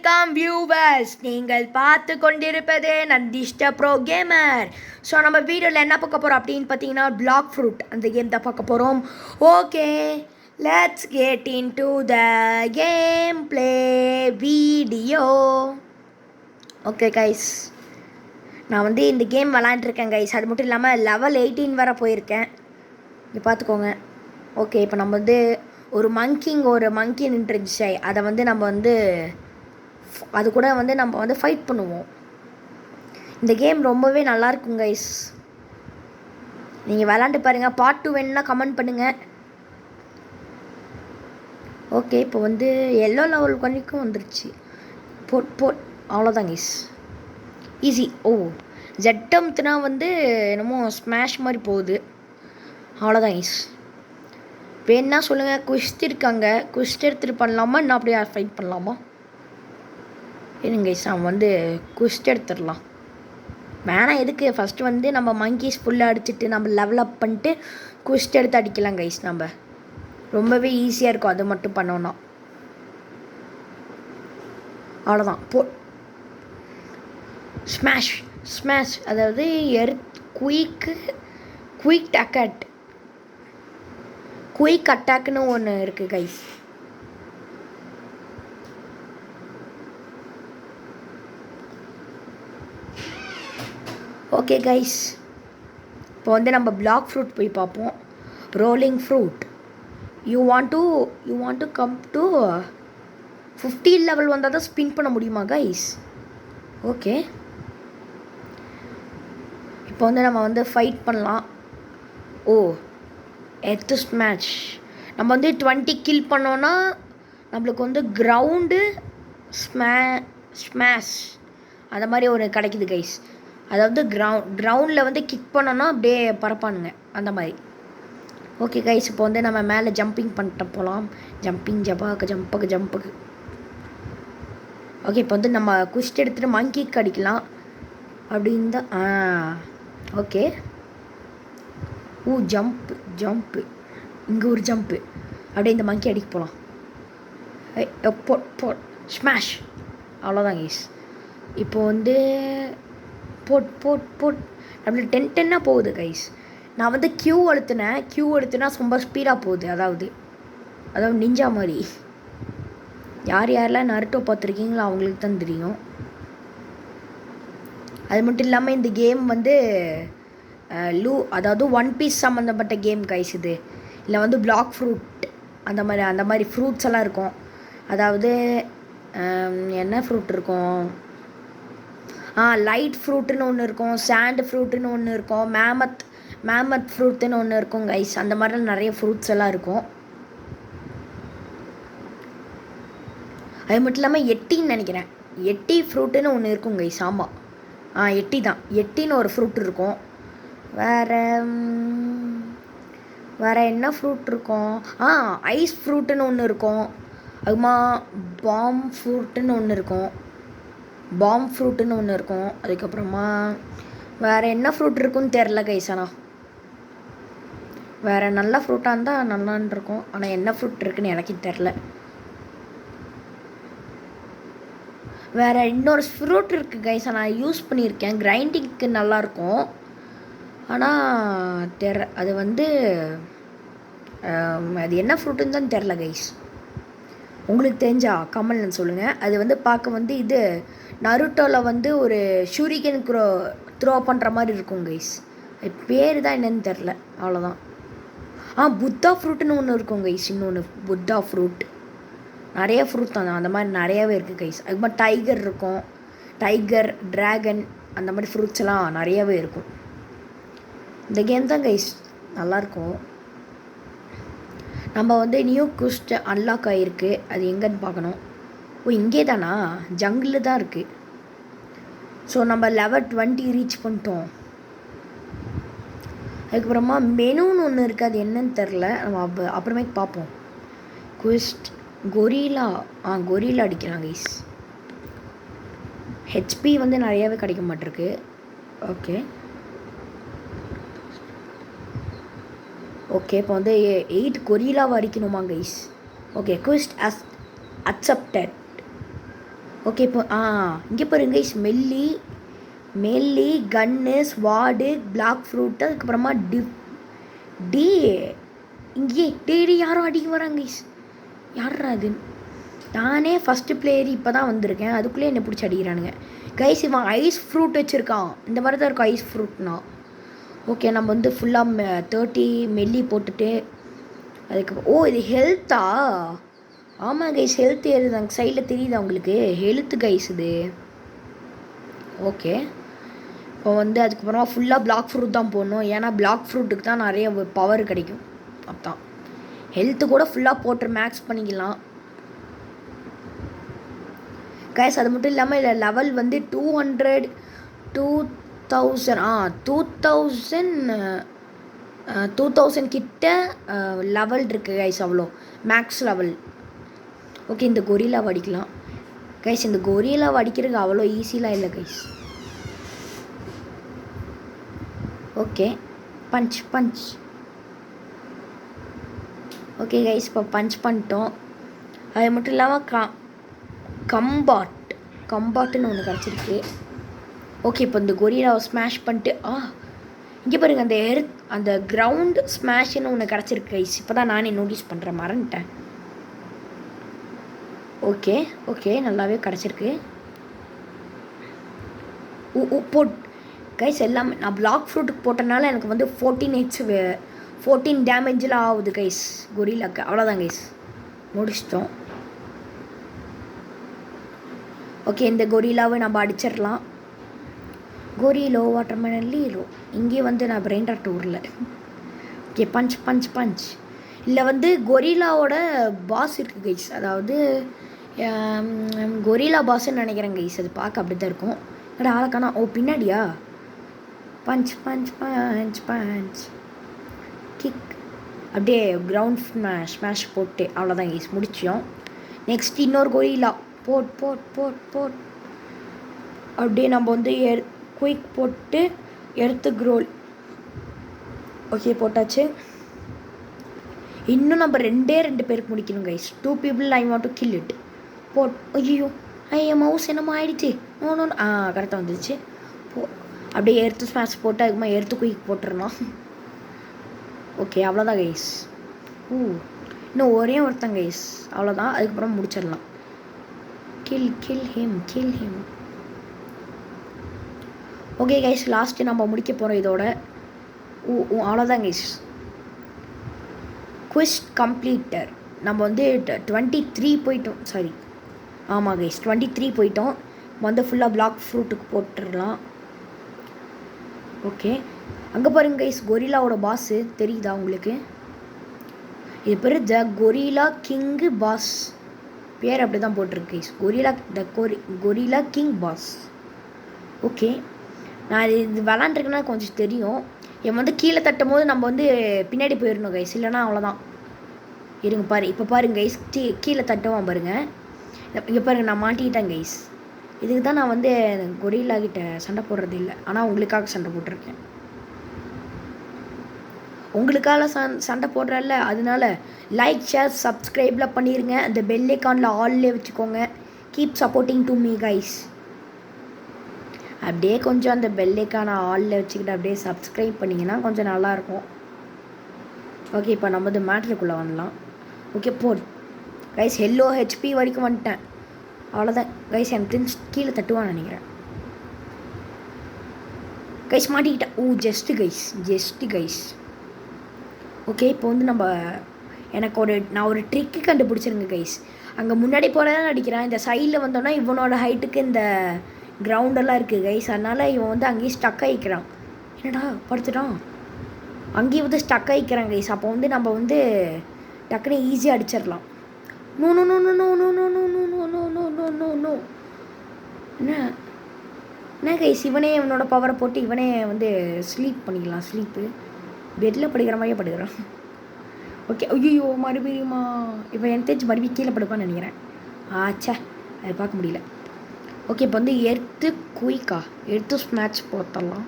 வணக்கம் வியூவர்ஸ், நீங்கள் பார்த்து கொண்டிருப்பது நந்திஷ்ட ப்ரோ கேமர். ஸோ நம்ம வீடியோவில் என்ன பார்க்க போகிறோம் அப்படின்னு பார்த்தீங்கன்னா பிளாக் ஃப்ரூட் அந்த கேம் தான் பார்க்க போகிறோம். Okay, let's get in to the game play video. Okay guys, நான் வந்து இந்த கேம் விளாண்டுருக்கேன் கைஸ். அது மட்டும் இல்லாமல் லெவல் 18 வரை போயிருக்கேன். இங்கே பார்த்துக்கோங்க. ஓகே, இப்போ நம்ம வந்து ஒரு மங்கி நின்றுச்சு. அதை வந்து நம்ம வந்து அது கூட வந்து நம்ம வந்து ஃபைட் பண்ணுவோம். இந்த கேம் ரொம்பவே நல்லாயிருக்கும் கைஸ். நீங்கள் விளாண்டு பாருங்கள். பார்ட் 2 வேணுன்னா கமெண்ட் பண்ணுங்கள். ஓகே, இப்போ வந்து எல்லோ லெவல் வரைக்கும் வந்துருச்சு. போட் அவ்வளோதான் கைஸ், ஈஸி. ஓ, ஜெட்டம்த்துனா வந்து என்னமோ ஸ்மாஷ் மாதிரி போகுது. அவ்வளோதான் கைஸ். இப்போ என்ன சொல்லுங்கள், குஸ்ட் இருக்காங்க. குஸ்ட் எடுத்துகிட்டு பண்ணலாமா, இன்னும் அப்படியே ஃபைட் பண்ணலாமா? இருங்க கைஸ், நம்ம வந்து குஸ்ட் எடுத்துடலாம். வேணாம், எதுக்கு? ஃபஸ்ட்டு வந்து நம்ம மங்கீஸ் ஃபுல்லாக அடிச்சுட்டு நம்ம லெவல் அப் பண்ணிட்டு குஸ்ட் எடுத்து அடிக்கலாம் கைஸ். நம்ம ரொம்பவே ஈஸியாக இருக்கும் அது மட்டும் பண்ணோன்னா. அவ்வளோதான். ஸ்மாஷ் அதாவது குயிக் அட்டாக்னு ஒன்று இருக்குது கைஸ். ஓகே கைஸ், இப்போ வந்து நம்ம பிளாக் ஃப்ரூட் போய் பார்ப்போம். Rolling fruit. You want to come to 15 level வந்தால் தான் ஸ்பின் பண்ண முடியுமா கைஸ்? ஓகே, இப்போ வந்து நம்ம வந்து ஃபைட் பண்ணலாம். ஓ, எர்த் ஸ்மாஷ். நம்ம வந்து 20 கில் பண்ணோன்னா நம்மளுக்கு வந்து கிரவுண்டு ஸ்மாஷ் அந்த மாதிரி ஒரு கிடைக்குது கைஸ். அதாவது கிரவுண்டில் வந்து கிக் பண்ணோன்னா அப்படியே பறப்பானுங்க அந்த மாதிரி. ஓகே கைஸ், இப்போ வந்து நம்ம மேலே ஜம்பிங் பண்ணிட்டு போகலாம். ஜம்புக்கு. ஓகே, இப்போ வந்து நம்ம குஸ்ட் எடுத்துகிட்டு மங்கிக்கு அடிக்கலாம் அப்படின்னு தான். ஓகே. ஜம்ப்பு இங்கே ஒரு ஜம்ப்பு. அப்படியே இந்த மங்கி அடிக்க போகலாம். Boat smash. அவ்வளோதான் கைஸ். இப்போ வந்து போட் அப்படி 10 போகுது கைஸ். நான் வந்து கியூ அழுத்துனா ரொம்ப ஸ்பீடாக போகுது. அதாவது நிஞ்சா மாதிரி. யாரெல்லாம் நருட்டோ பார்த்துருக்கீங்களோ அவங்களுக்கு தான் தெரியும். அது மட்டும் இல்லாமல் இந்த கேம் வந்து அதாவது ஒன் பீஸ் சம்மந்தப்பட்ட கேம் கைஸ் இது. இல்லை வந்து பிளாக் ஃப்ரூட் அந்த மாதிரி ஃப்ரூட்ஸ் எல்லாம் இருக்கும். அதாவது என்ன ஃப்ரூட் இருக்கும்? லைட் ஃப்ரூட்டுன்னு ஒன்று இருக்கும், சாண்ட் ஃப்ரூட்டுன்னு ஒன்று இருக்கும், மேமத் ஃப்ரூட்டுன்னு ஒன்று இருக்கும் கைஸ். அந்த மாதிரிலாம் நிறைய ஃப்ரூட்ஸ் எல்லாம் இருக்கும். அது மட்டும் இல்லாமல் எட்டின்னு நினைக்கிறேன், எட்டி ஃப்ரூட்டுன்னு ஒன்று இருக்கும் கைஸ். ஆமாம், எட்டி தான். எட்டின்னு ஒரு ஃப்ரூட் இருக்கும். வேறு என்ன ஃப்ரூட் இருக்கும்? ஐஸ் ஃப்ரூட்டுன்னு ஒன்று இருக்கும். அதுமா பாம் ஃப்ரூட்டுன்னு ஒன்று இருக்கும். அதுக்கப்புறமா வேறு என்ன ஃப்ரூட் இருக்குன்னு தெரில கைஸ். ஆனால் வேறு நல்ல ஃப்ரூட்டாக இருந்தால் நல்லான்னு இருக்கும். ஆனால் என்ன ஃப்ரூட் இருக்குன்னு எனக்கு தெரில. வேறு இன்னொரு ஃப்ரூட் இருக்குது கைஸ், நான் யூஸ் பண்ணியிருக்கேன். கிரைண்டிங்க்கு நல்லாயிருக்கும். ஆனால் அது வந்து அது என்ன ஃப்ரூட்டுன்னு தான் தெரில கைஸ். உங்களுக்கு தெரிஞ்சா கமெண்ட்ல சொல்லுங்கள். அது வந்து பார்க்க வந்து இது நருட்டோவில் வந்து ஒரு ஷூரிகன் த்ரோ பண்ணுற மாதிரி இருக்கும் கைஸ். அது பேர் தான் என்னன்னு தெரில. அவ்வளோதான். புத்தா ஃப்ரூட்டுன்னு ஒன்று இருக்கும் கைஸ். இன்னொன்று புத்தா ஃப்ரூட். நிறைய ஃப்ரூட் தான் அந்த மாதிரி நிறையாவே இருக்குது கைஸ். அது மாதிரி டைகர் இருக்கும். டைகர், ட்ராகன் அந்த மாதிரி ஃப்ரூட்ஸ் எல்லாம் நிறையாவே இருக்கும். இந்த கேம் தான் கைஸ் நல்லாயிருக்கும். நம்ம வந்து நியூ குஸ்ட் அன்லாக் ஆகிருக்கு. அது எங்கேன்னு பார்க்கணும். இங்கே தானா? ஜங்கிளில் தான் இருக்குது. ஸோ நம்ம லெவல் 20 ரீச் பண்ணிட்டோம். அதுக்கப்புறமா மெனுன்னு ஒன்று இருக்குது. அது என்னன்னு தெரில. நம்ம அப்புறமேக்கு பார்ப்போம். குஸ்ட் கொரிலா அடிக்கலாம் கைஸ். ஹெச்பி வந்து நிறையாவே கிடைக்க மாட்டிருக்கு. ஓகே, இப்போ வந்து 8 கொரிலாவை அடிக்கணுமா guys? Okay, quest accepted. Okay இப்போ இங்கே பாருங்க கைஸ் மெல்லி கன்னு ஸ்வாடு பிளாக் ஃப்ரூட்டு அதுக்கப்புறமா டி இங்கே டேடி யாரும் அடிக்க வராங்க கைஸ் யாரா அது நானே ஃபஸ்ட்டு பிளேயர் இப்போ தான் வந்திருக்கேன் அதுக்குள்ளே என்னை பிடிச்சி அடிக்கிறானுங்க கைஸ் இவன் ஐஸ் ஃப்ரூட் வச்சுருக்கான் இந்த மாதிரி தான் இருக்கும் ஐஸ் ஃப்ரூட்னா ஓகே நம்ம வந்து ஃபுல்லாக 30 மெல்லி போட்டுட்டு அதுக்கு இது ஹெல்த்தா ஆமாம் கைஸ் ஹெல்த் ஏறுது அங்கே சைடில் தெரியுதா உங்களுக்கு ஹெல்த்து கைஸ் இது ஓகே இப்போ வந்து அதுக்கப்புறமா ஃபுல்லாக பிளாக் ஃப்ரூட் தான் போடணும் ஏன்னா பிளாக் ஃப்ரூட்டுக்கு தான் நிறைய பவர் கிடைக்கும் அதான் ஹெல்த்து கூட ஃபுல்லாக போட்டு மேக்ஸ் பண்ணிக்கலாம் கைஸ் அது மட்டும் இல்லாமல் இதில் லெவல் வந்து 2000 கிட்ட லெவல் இருக்குது கைஸ் அவ்வளோ மேக்ஸ் லெவல் ஓகே இந்த கொரில்லாவை அடிக்கலாம் கைஸ் இந்த கொரில்லாவை அடிக்கிறதுக்கு அவ்வளோ ஈஸிலாம் இல்லை guys okay punch okay guys இப்போ பஞ்ச் பண்ணிட்டோம் அது மட்டும் இல்லாமல் கம்பாட்டுன்னு ஒன்று கிடச்சிருக்கு ஓகே இப்போ இந்த கொரில்லாவை ஸ்மாஷ் பண்ணிட்டு இங்கே பாருங்கள் அந்த கிரவுண்ட் ஸ்மாஷ்ன்னு ஒன்று கிடச்சிருக்கு கைஸ் இப்போ தான் நானே நோட்டீஸ் பண்ணுறேன் மறந்துட்டேன் ஓகே நல்லாவே கிடச்சிருக்கு போட் கைஸ் எல்லாமே நான் பிளாக் ஃப்ரூட்டுக்கு போட்டனால எனக்கு வந்து 14 டேமேஜெலாம் ஆகுது கைஸ் கொரில்லாக்கு அவ்வளோதான் கைஸ் முடிச்சிட்டோம் ஓகே இந்த கொரில்லாவை நம்ம அடிச்சிடலாம் கொரிலோ வாட்டர்மெலன் லீலோ இங்கே வந்து நான் பிரெயின் ராட் ஊரில் ஓகே பஞ்ச் இல்லை வந்து கொரில்லாவோட பாஸ் இருக்குது கைஸ் அதாவது கொரில்லா பாஸ்ன்னு நினைக்கிறேன் கைஸ் அது பார்க்க அப்படி தான் இருக்கும் ஆளக்கானா பின்னாடியா பஞ்ச் கிக் அப்படியே கிரவுண்ட் ஸ்மாஷ் போட்டு அவ்வளோதான் கைஸ் முடிச்சோம் நெக்ஸ்ட் இன்னொரு கொரில்லா போட் அப்படியே நம்ம வந்து குயிக் போட்டு எடுத்து க்ரோல் ஓகே போட்டாச்சு இன்னும் நம்ம 2 பேருக்கு முடிக்கணும் guys 2 people I want to kill it ஐயோ மவுஸ் என்னமோ ஆயிடுச்சு நோ கரெக்டாக வந்துடுச்சு அப்படியே எடுத்து ஸ்மாஷ் போட்டு அதுக்குமா எடுத்து குயிக் போட்டுருணும் ஓகே அவ்வளோதான் கைஸ் இன்னும் ஒருத்தன் கைஸ் அவ்வளோதான் அதுக்கப்புறம் முடிச்சிடலாம் kill him okay guys last நம்ம முடிக்க போகிறோம் இதோட அவ்வளோதான் கைஸ் குவிஸ் கம்ப்ளீட்டர் நம்ம வந்து 23 போயிட்டோம் சாரி ஆமாம் கைஸ் 23 போயிட்டோம் வந்து ஃபுல்லாக பிளாக் ஃப்ரூட்டுக்கு போட்டுடலாம் ஓகே அங்கே பாருங்க கைஸ் கொரில்லாவோட பாஸு தெரியுதா உங்களுக்கு இது பேர் த கொரில்லா கிங்கு பாஸ் பேர் அப்படி தான் போட்டிருக்கு guys gorilla king boss okay நான் இது விளாண்டுருக்கேன்னா கொஞ்சம் தெரியும் என் வந்து கீழே தட்டும் போது நம்ம வந்து பின்னாடி போயிடணும் கைஸ் இல்லைனா அவ்வளோதான் இருங்க இப்போ பாருங்க கைஸ் கீழே தட்டுவான் பாருங்கள் இங்கே பாருங்கள் நான் மாட்டிக்கிட்டேன் கைஸ் இதுக்கு தான் நான் வந்து கொரில்லா கிட்ட சண்டை போடுறது இல்லை ஆனால் உங்களுக்காக சண்டை போட்டிருக்கேன் உங்களுக்காக சண்டை போடுறல்ல அதனால லைக் ஷேர் சப்ஸ்கிரைப்லாம் பண்ணிடுங்க அந்த பெல் ஐகானில் ஆல்லே வச்சுக்கோங்க keep supporting to me guys அப்படியே கொஞ்சம் அந்த பெல் ஐகானை ஆலில் வச்சுக்கிட்டு அப்படியே சப்ஸ்கிரைப் பண்ணிங்கன்னா கொஞ்சம் நல்லாயிருக்கும் ஓகே இப்போ நம்ம மேட்ருக்குள்ளே வரலாம் ஓகே கைஸ் ஹெல்லோ ஹெச்பி வரைக்கும் வந்துட்டேன் அவ்வளோதான் கைஸ் எனக்கு கீழே தட்டுவான்னு நினைக்கிறேன் கைஸ் மாட்டிக்கிட்டேன் ஜஸ்ட்டு கைஸ் ஓகே இப்போ வந்து நான் ஒரு ட்ரிக்கு கண்டுபிடிச்சிருங்க கைஸ் அங்கே முன்னாடி போகிறதான் அடிக்கிறேன் இந்த சைடில் வந்தோன்னா இவனோட ஹைட்டுக்கு இந்த கிரவுண்டெல்லாம் இருக்குது கைஸ் அதனால் இவன் வந்து அங்கேயும் ஸ்டக் ஆகிக்கிறான் என்னடா படுத்துட்டான் அங்கேயும் வந்து ஸ்டக் ஆகிக்கிறான் கைஸ் அப்போ வந்து நம்ம வந்து டக்குன்னு ஈஸியாக அடிச்சிடலாம் no no no no no no no no no no no no no no no என்ன கைஸ் இவனே இவனோட பவரை போட்டு இவனே வந்து ஸ்லீப் பண்ணிக்கலாம் ஸ்லீப்பு பெட்டில் படுக்கிற மாதிரியே படுக்கிறான் ஓகே ஐயோ மறுபடியுமா இப்போ எனக்கு தெரிஞ்சு மறுபடியும் கீழே படுப்பான்னு நினைக்கிறேன் ஆச்சா அது பார்க்க முடியல ஓகே இப்போ வந்து எடுத்து ஸ்மாட்ச் போட்டலாம்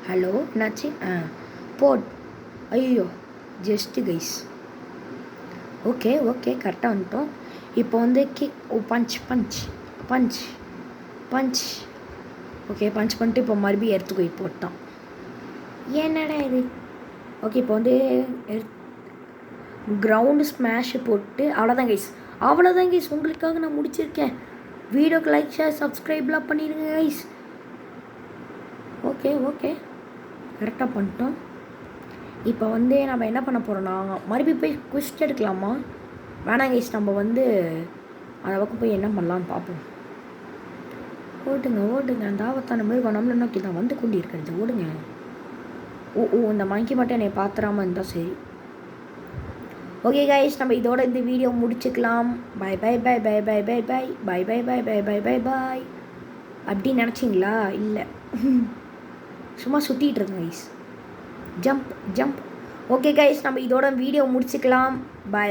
ஹலோ என்னாச்சு ஐயோ ஜஸ்ட்டு கைஸ் ஓகே கரெக்டாக வந்துட்டோம் இப்போ வந்து kick punch punch punch punch. Okay punch பண்ணிட்டு இப்போ மறுபடியும் எடுத்துக்கோ போட்டான். என்னடா இது? ஓகே இப்போ வந்து கிரவுண்டு ஸ்மாஷு போட்டு அவ்வளோதான் கைஸ் உங்களுக்காக நான் முடிச்சிருக்கேன். வீடியோக்கு லைக் ஷேர் சப்ஸ்கிரைப்லாம் பண்ணிடுங்க கைஸ். ஓகே கரெக்டாக பண்ணிட்டோம். இப்போ வந்து நம்ம என்ன பண்ண போகிறோன்னா மறுபடியும் போய் குவிஸ்ட் எடுக்கலாமா? வேணாம் கைஸ், நம்ம வந்து அந்த பக்கம் போய் என்ன பண்ணலான்னு பார்ப்போம். ஓடுங்க அந்த ஆபத்தான மிருகம் நம்மளை நோக்கி தான் வந்து கொண்டு இருக்கிறது. ஓடுங்க. இந்த மங்கி மட்டும் என்னை பார்த்துடாமல் இருந்தால் சரி. ஓகே கைஸ், நம்ம இதோட இந்த வீடியோ முடிச்சுக்கலாம். பை அப்படின்னு நினச்சிங்களா? இல்லை, சும்மா சுற்றிட்டு இருங்க கைஸ். ஜம்ப். ஓகே கைஸ், நம்ம இதோட வீடியோ முடிச்சுக்கலாம். பை.